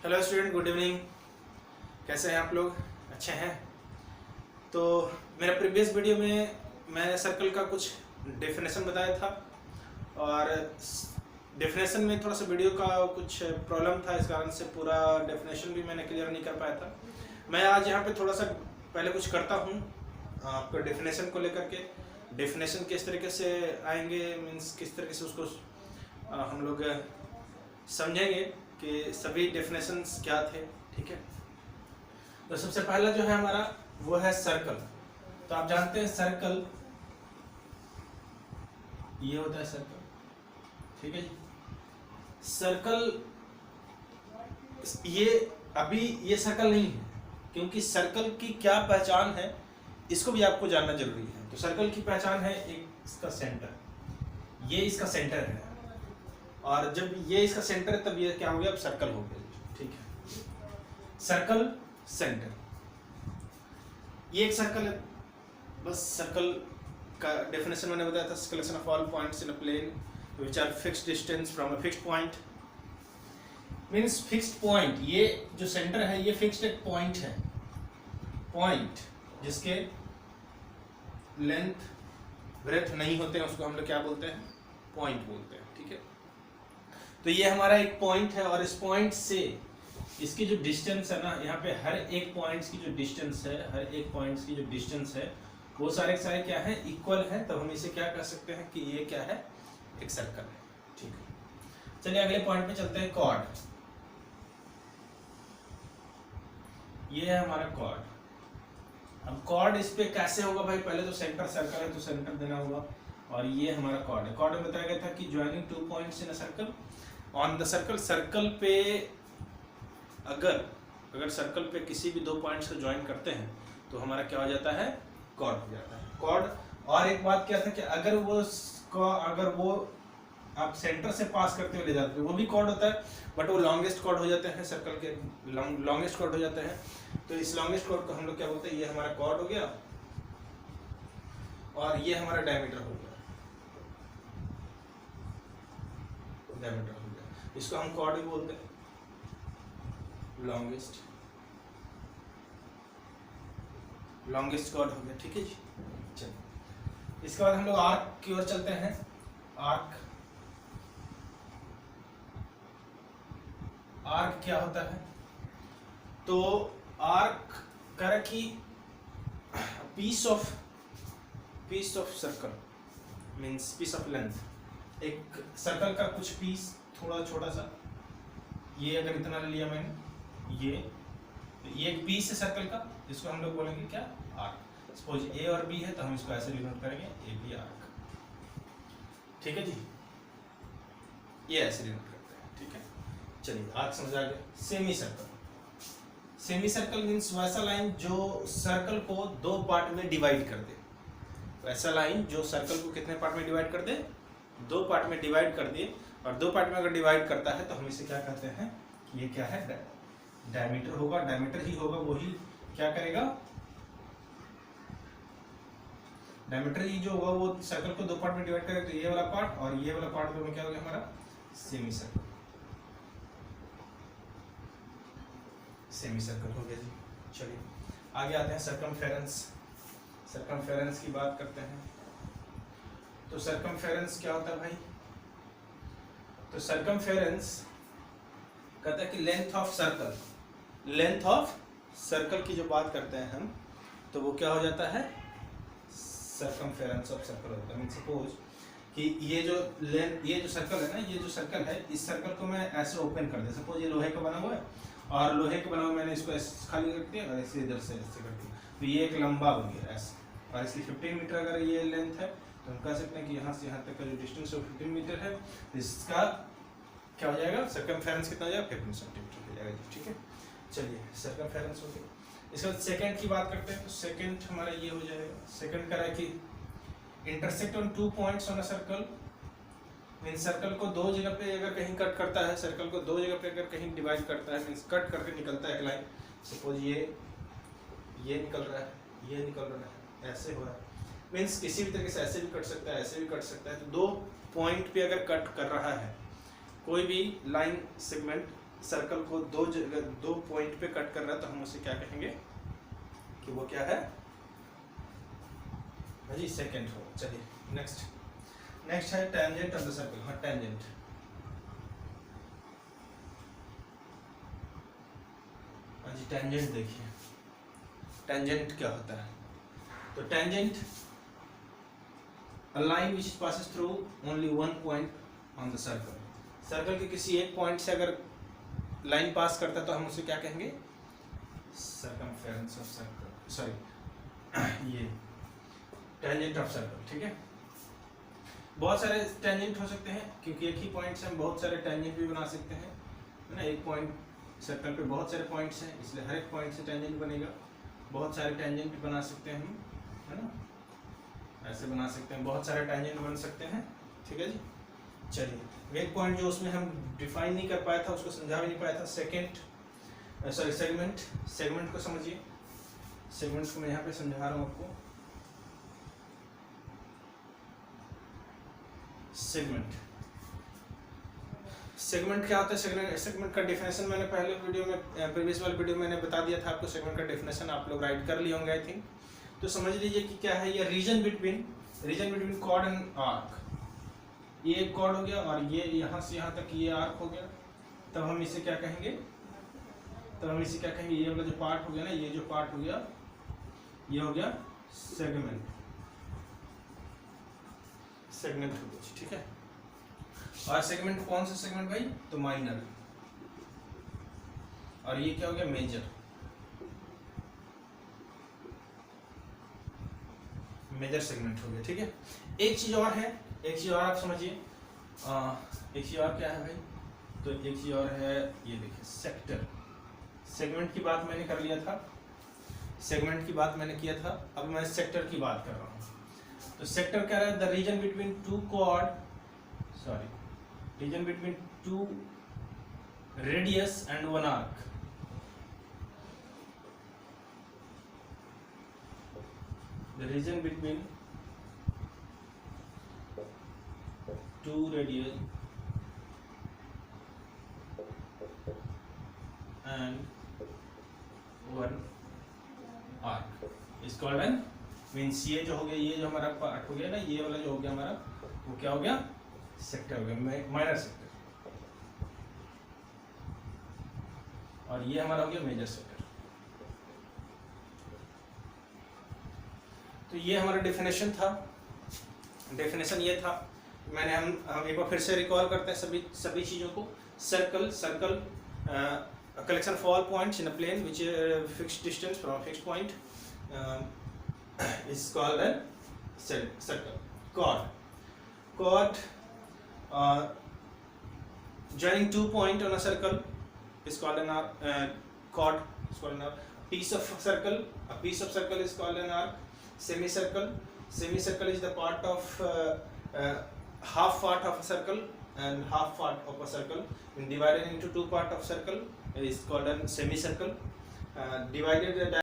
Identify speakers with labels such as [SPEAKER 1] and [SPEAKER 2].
[SPEAKER 1] Hello student, good evening. कैसे हैं आप लोग? अच्छे हैं? तो मेरा प्रीवियस वीडियो में मैंने सर्कल का कुछ डेफिनेशन बताया था और डेफिनेशन में थोड़ा सा वीडियो का कुछ प्रॉब्लम था, इस कारण से पूरा डेफिनेशन भी मैंने क्लियर नहीं कर पाया था। मैं आज यहाँ पे थोड़ा सा पहले कुछ करता हूँ आपको डेफिनेशन को लेकर के। डेफिनेशन किस तरीके से आएंगे, मीन्स किस तरीके से उसको हम लोग समझेंगे कि सभी डेफिनेशंस क्या थे। ठीक है, तो सबसे पहला जो है हमारा वो है सर्कल। तो आप जानते हैं सर्कल ये होता है सर्कल। ठीक है जी, सर्कल ये अभी ये सर्कल नहीं है, क्योंकि सर्कल की क्या पहचान है इसको भी आपको जानना जरूरी है। तो सर्कल की पहचान है एक इसका सेंटर, ये इसका सेंटर है, और जब ये इसका सेंटर है तब ये क्या हो गया, अब सर्कल हो गया। ठीक है, सर्कल सेंटर, ये एक सर्कल है। बस सर्कल का डेफिनेशन मैंने बताया था, collection of all points in a plane which are fixed distance from a fixed point. Means fixed point, ये जो सेंटर है ये फिक्स्ड एक पॉइंट है, पॉइंट जिसके लेंथ ब्रेथ नहीं होते हैं उसको हम लोग क्या बोलते हैं, पॉइंट बोलते हैं। ठीक है, तो ये हमारा एक पॉइंट है और इस पॉइंट से इसकी जो डिस्टेंस है ना, यहाँ पे हर एक पॉइंट्स की जो डिस्टेंस है, हर एक पॉइंट्स की जो डिस्टेंस है वो सारे सारे क्या है, इक्वल है। तो हम इसे क्या कह सकते हैं कि ये क्या है, एक सर्कल है। ठीक है, चलिए अगले पॉइंट पे चलते हैं। कॉर्ड, ये है हमारा कॉर्ड। अब कॉर्ड इस पे कैसे होगा भाई, पहले तो सेंटर सर्कल है तो सेंटर देना होगा, और ये हमारा कॉर्ड है। कॉर्ड में बताया गया था कि joining two points in a circle on the circle, circle पे अगर सर्कल पे किसी भी दो पॉइंट्स को ज्वाइन करते हैं तो हमारा क्या हो जाता है, कॉर्ड हो जाता है, कॉर्ड। और एक बात क्या था कि अगर वो आप सेंटर से पास करते हुए ले जाते हैं वो भी कॉर्ड होता है, बट वो लॉन्गेस्ट कॉर्ड हो जाते हैं, सर्कल के लॉन्गेस्ट कॉर्ड हो जाते हैं। तो इस लॉन्गेस्ट कॉर्ड को हम लोग क्या बोलते हैं, ये हमारा कॉर्ड हो गया और ये हमारा डायमीटर हो गया, डायमीटर हो गया, इसको हम कॉर्ड भी बोलते हैं, लॉन्गेस्ट कॉर्ड हो गया। ठीक है जी, चलिए इसके बाद हम लोग आर्क की ओर चलते हैं। आर्क क्या होता है, तो आर्क कह रहा कि piece of circle means piece of length, एक सर्कल का कुछ पीस थोड़ा छोटा सा, ये अगर इतना ले लिया मैंने, ये एक पीस है सर्कल का, इसको हम लोग बोलेंगे क्या, आर्क। सपोज ए और बी है तो हम इसको ऐसे डिनोट करेंगे, ए बी आर्क। ठीक है जी, ये ऐसे डिनोट करते हैं। ठीक है, चलिए आर्क समझ आ गया। सेमी सर्कल मीन्स वैसा लाइन जो सर्कल को दो पार्ट में डिवाइड कर दे, वैसा लाइन जो सर्कल को कितने पार्ट में डिवाइड कर दे, दो पार्ट में डिवाइड कर दे। और दो पार्ट में अगर डिवाइड करता है तो हम इसे क्या कहते हैं, ये क्या है, डायमीटर होगा, डायमीटर ही होगा, वही क्या करेगा, डायमीटर ही जो होगा वो सर्कल को दो पार्ट में डिवाइड करेगा। तो ये वाला पार्ट और ये वाला पार्ट दोनों क्या हो गया हमारा, सेमी सर्कल हो गया जी। चलिए आगे आते हैं, सर्कमफेरेंस की बात करते हैं। तो सर्कमफेरेंस क्या होता है भाई, तो सर्कमफेरेंस कहता है कि लेंथ ऑफ सर्कल की जो बात करते हैं हम, तो वो क्या हो जाता है, सर्कमफेरेंस ऑफ सर्कल होता है। मीन सपोज कि ये जो सर्कल है ना, ये जो सर्कल है, इस सर्कल को मैं ऐसे ओपन कर दिया, सपोज ये लोहे का बना हुआ है और लोहे का बना हुआ मैंने इसको ऐसे खाली कर दिया और ऐसे इधर से ऐसे कर दिया, तो ये एक लंबा बन गया ऐसे, और इसकी 15 मीटर अगर ये लेंथ है तो हम कह सकते हैं कि यहाँ से यहाँ तक का जो डिस्टेंस है 15 मीटर है, तो इसका क्या हो जाएगा, सर्कमफेरेंस कितना हो जाएगा, 15 सेंटीमीटर हो जाएगा। ठीक है, चलिए सर्कमफेरेंस हो गया। इसके बाद सेकंड की बात करते हैं, तो सेकंड हमारा ये हो जाएगा, सेकंड कह रहा है कि intersect on two points on a circle, means circle को दो जगह पे अगर कहीं कट करता है, सर्कल को दो जगह पे अगर कहीं डिवाइड करता है, मींस कट करके निकलता है एक लाइन, सपोज ये निकल रहा है, ये निकल रहा है, ऐसे हो रहा है, मींस किसी भी तरीके से ऐसे भी कट सकता है, ऐसे भी कट सकता है। तो दो पॉइंट पे अगर कट कर रहा है कोई भी लाइन सेगमेंट, सर्कल को दो पॉइंट पे कट कर रहा है, तो हम उसे क्या कहेंगे कि वो क्या है जी, सेकेंड हो। चलिए नेक्स्ट है टेंजेंट ऑफ द सर्कल। हाँ, टेंजेंट। हाँ जी, टेंजेंट देखिए, टेंजेंट क्या होता है। तो tangent a line which passes through only one point on the circle। Circle के किसी एक पॉइंट से अगर लाइन पास करता है तो हम उसे क्या कहेंगे, सर्कमफेरेंस ऑफ सर्कल, सॉरी ये टेंजेंट ऑफ सर्कल। ठीक है, बहुत सारे टेंजेंट हो सकते हैं, क्योंकि एक ही पॉइंट से हम बहुत सारे टेंजेंट भी बना सकते हैं, है ना। एक पॉइंट सर्कल पे बहुत सारे पॉइंट्स हैं, इसलिए हर एक पॉइंट से टेंजेंट बनेगा। बहुत सारे टेंजेंट बना सकते हैं हम, है ना, ऐसे बना सकते हैं, बहुत सारे टेंजेंट बन सकते हैं। ठीक है जी। चलिए, एक पॉइंट जो उसमें हम डिफाइन नहीं कर पाया था, उसको समझा भी नहीं पाया था, सेगमेंट को समझिए। सेगमेंट को मैं यहाँ पे समझा रहा हूँ आपको। सेगमेंट क्या होता है? सेगमेंट का डेफिनेशन मैंने पहले वीडियो में, प्रीवियस वाले वीडियो में मैंने बता दिया था आपको। सेगमेंट का डेफिनेशन आप लोग राइट कर लिए होंगे आई थिंक। तो समझ लीजिए कि क्या है, ये region between chord and arc. ये एक कॉर्ड हो गया और ये यहाँ से यहाँ तक ये आर्क हो गया, तब हम इसे क्या कहेंगे, ये वाला जो पार्ट हो गया ना, ये जो पार्ट हो गया, ये हो गया सेगमेंट हो गया। ठीक है, और सेगमेंट कौन सा सेगमेंट भाई, तो माइनर। और ये क्या हो गया, मेजर सेगमेंट हो गया। ठीक है, एक चीज और है, आप समझिए। एक चीज और क्या है भाई, तो एक चीज और है, ये देखिए सेक्टर। सेगमेंट की बात मैंने कर लिया था, अब मैं सेक्टर की बात कर रहा हूँ। तो सेक्टर क्या है, the region between two radius and one arc. The region between two radius and one arc is called an, means ये जो हो गया, ये जो हमारा पार्ट हो गया ना, ये वाला जो हो गया हमारा, वो क्या हो गया, सेक्टर हो गया, माइनर सेक्टर। और ये हमारा हो गया मेजर सेक्टर। तो ये हमारा डेफिनेशन था। डेफिनेशन ये था, मैंने हम एक बार फिर से रिकॉल करते हैं सभी चीज़ों को। Circle collection of all points in a plane which fixed distance from fixed point is called an circle. Chord joining two points on a circle is called an arc. Chord is called an arc. Piece of circle is called an arc. Semicircle is the part of half part of a circle, and half part of a circle when divided into two part of circle is called a semicircle. Divided